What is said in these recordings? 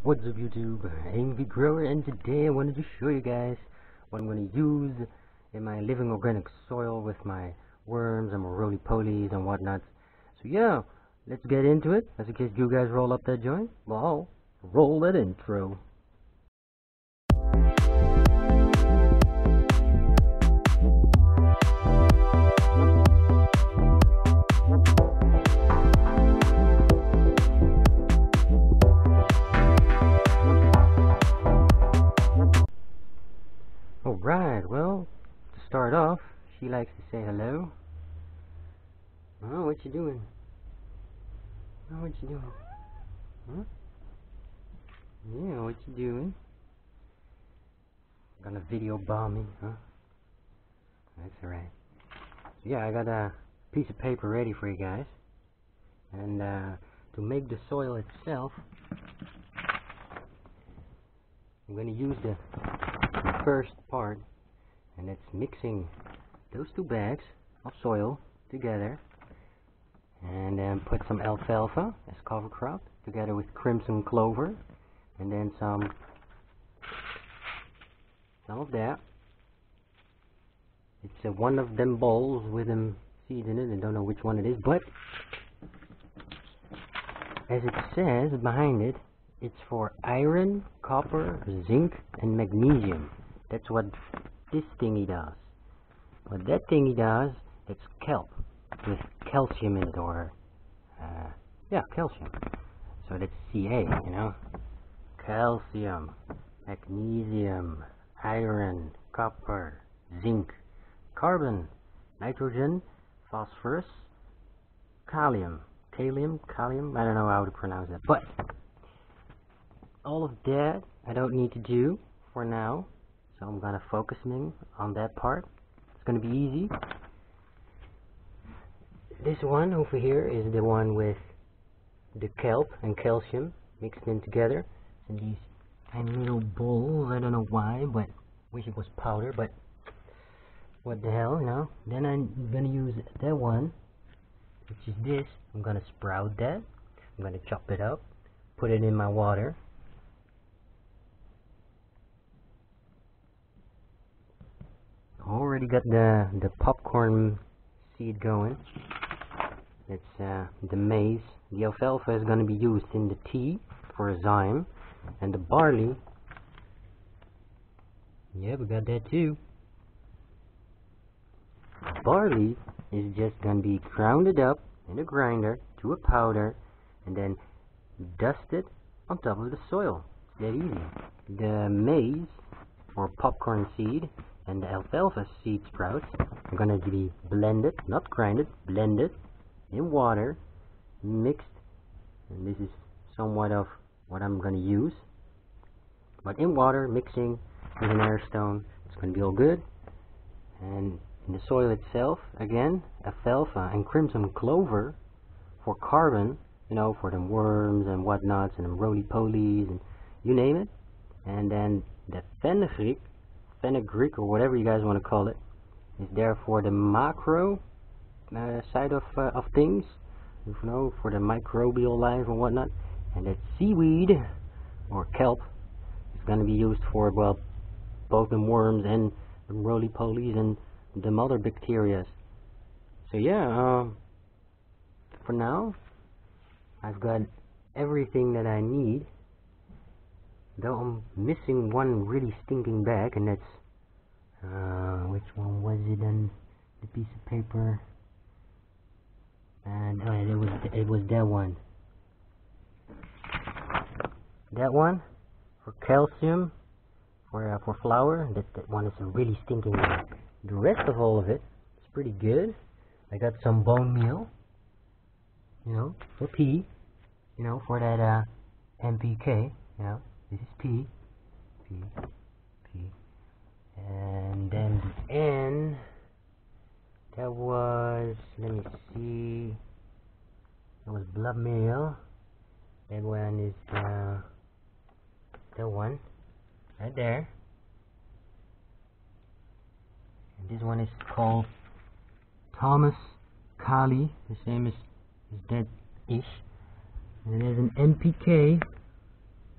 What's up YouTube, AMVgrow, and today I wanted to show you guys what I'm going to use in my living organic soil with my worms and my roly-polies and whatnot. So yeah, let's get into it. As in case you guys roll up that joint, well, I'll roll that intro. Alright, well, to start off, she likes to say hello. Oh, what you doing? Oh, what you doing? Huh? Yeah, what you doing? Gonna video bomb me, huh? That's alright. So yeah, I got a piece of paper ready for you guys. And to make the soil itself, I'm gonna use the first part, and it's mixing those two bags of soil together, and then put some alfalfa as cover crop together with crimson clover, and then some of that. It's one of them bowls with them seeds in it. I don't know which one it is, but as it says behind it, it's for iron, copper, zinc, and magnesium. That's what this thingy does. What that thingy does, it's kelp with calcium in it, or yeah, calcium. So that's Ca, you know, calcium, magnesium, iron, copper, zinc, carbon, nitrogen, phosphorus, kalium, I don't know how to pronounce that, but all of that I don't need to do for now. So I'm gonna focus on that part. It's gonna be easy. This one over here is the one with the kelp and calcium mixed in together. And these tiny little bowls, I don't know why, but wish it was powder, but what the hell, you know. Then I'm gonna use that one, which is this. I'm gonna sprout that. I'm gonna chop it up, put it in my water. Already got the popcorn seed going. It's the maize. The alfalfa is going to be used in the tea for a zyme, and the barley, yeah, we got that too. Barley is just going to be grounded up in a grinder to a powder, and then dusted on top of the soil. It's that easy. The maize, or popcorn seed, and the alfalfa seed sprouts are going to be blended, not grinded, blended in water, mixed, and this is somewhat of what I'm going to use, but in water, mixing with an air stone. It's going to be all good. And in the soil itself, again, alfalfa and crimson clover for carbon, you know, for them worms and whatnots and them roly-polies and you name it. And then the fenugreek, or whatever you guys want to call it, is there for the macro side of things, you know, for the microbial life and whatnot. And that seaweed, or kelp, is going to be used for, well, both the worms and the roly-polies and the other bacteria. So yeah, for now, I've got everything that I need. Though I'm missing one really stinking bag, and that's which one was it on the piece of paper? And it was that one. That one for calcium, for flour. That one is a really stinking one. The rest of all of it is pretty good. I got some bone meal, you know, for pea, you know, for that NPK, you know. This is P, and then the N, that was, let me see, that was blood meal. That one is, that one, right there. And this one is called Thomas Kali, the same as that ish. And there's an NPK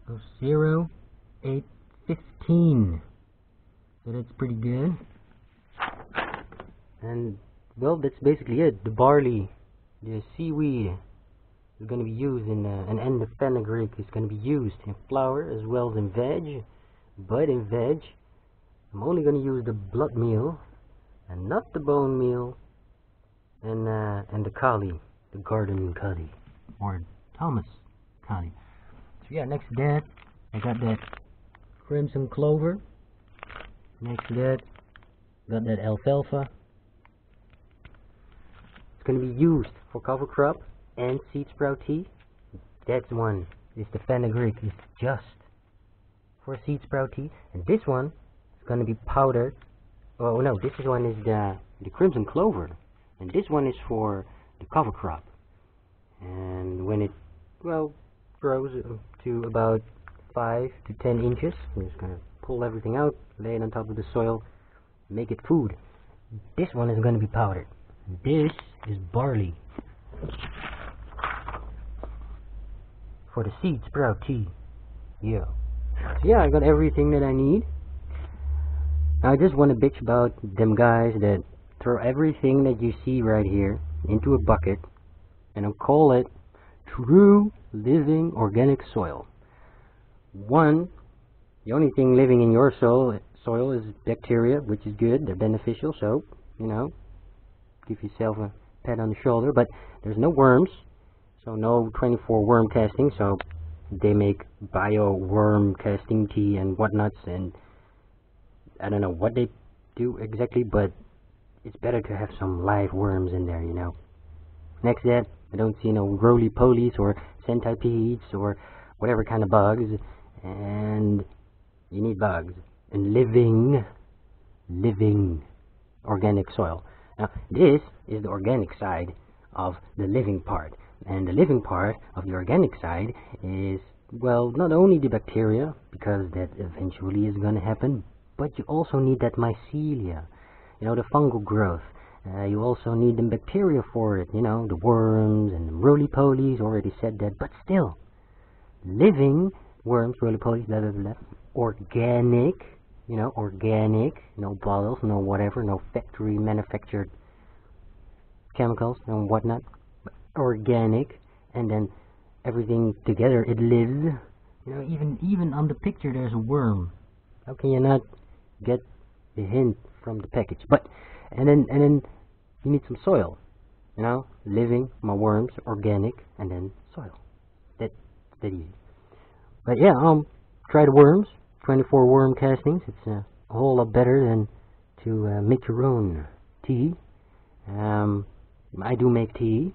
of 0.815. So that's pretty good. And well, that's basically it. The barley, the seaweed is going to be used in and the fenugreek is going to be used in flour as well as in veg. But in veg, I'm only going to use the blood meal and not the bone meal and the kali, the garden kali, or Thomas kali. So yeah, next to that, I got that crimson clover. Next to that, got that alfalfa. It's going to be used for cover crop and seed sprout tea. That one is the fenugreek, is just for seed sprout tea, and this one is going to be powdered. Oh no, this one is the crimson clover, and this one is for the cover crop. And when it grows to about 5 to 10 inches, I'm just going to pull everything out, lay it on top of the soil, make it food. This one is going to be powdered. This is barley for the seed sprout tea. Yeah. So yeah, I got everything that I need. I just want to bitch about them guys that throw everything that you see right here into a bucket and I'll call it true living organic soil. One, the only thing living in your soil is bacteria, which is good. They're beneficial, so, you know, give yourself a pat on the shoulder. But there's no worms, so no 24 worm casting. So they make bio worm casting tea and whatnots, and I don't know what they do exactly, but it's better to have some live worms in there, you know. Next to that, I don't see no roly polies or centipedes or whatever kind of bugs, and you need bugs and living organic soil. Now this is the organic side of the living part, and the living part of the organic side is, well, not only the bacteria, because that eventually is going to happen, but you also need that mycelia, you know, the fungal growth. You also need the bacteria for it, you know, the worms and the roly-polies, already said that, but still, living worms, roly-polies, blah, blah, blah, organic, you know, organic, no bottles, no whatever, no factory manufactured chemicals and whatnot, but organic, and then everything together, it lives. You know, even on the picture there's a worm. How can you not get the hint from the package? But and then you need some soil, you know, living, my worms, organic, and then soil. That easy. But yeah, try the worms, 24 worm castings. It's a whole lot better than to make your own tea. I do make tea,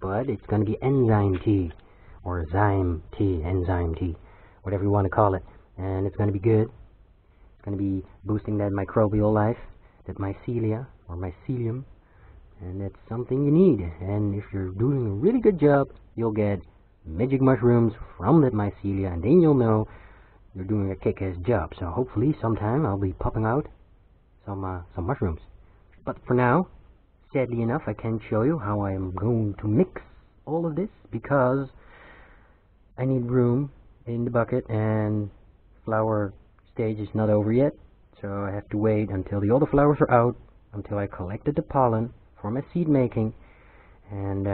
but it's going to be enzyme tea, or zyme tea, enzyme tea, whatever you want to call it. And it's going to be good. It's going to be boosting that microbial life, that mycelia, or mycelium, and that's something you need. And if you're doing a really good job, you'll get magic mushrooms from that mycelia, and then you'll know you're doing a kick-ass job. So hopefully sometime I'll be popping out some mushrooms. But for now, sadly enough, I can't show you how I'm going to mix all of this, because I need room in the bucket, and flower stage is not over yet, so I have to wait until the other flowers are out, until I collected the pollen for my seed making, and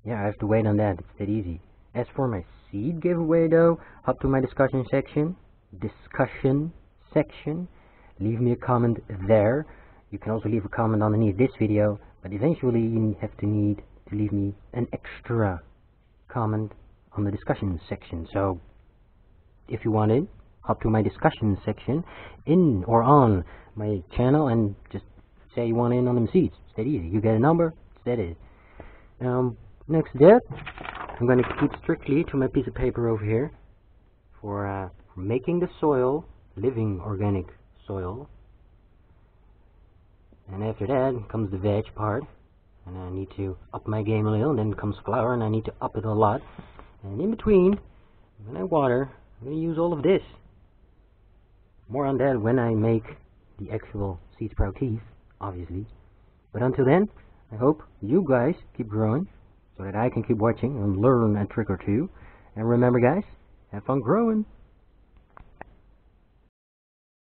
yeah, I have to wait on that. It's that easy. As for my seed giveaway though, hop to my discussion section, leave me a comment there. You can also leave a comment underneath this video, but eventually you have to need to leave me an extra comment on the discussion section. So if you want it, hop to my discussion section in or on my channel and just say you want in on them seeds. It's that easy. You get a number, it's that easy. Next to that, I'm going to keep strictly to my piece of paper over here for making the soil, living organic soil. And after that comes the veg part, and I need to up my game a little. And then comes flour, and I need to up it a lot. And in between, when I water, I'm going to use all of this. More on that when I make the actual seed sprout teas, obviously. But until then, I hope you guys keep growing, so that I can keep watching and learn a trick or two. And remember guys, Have fun growing.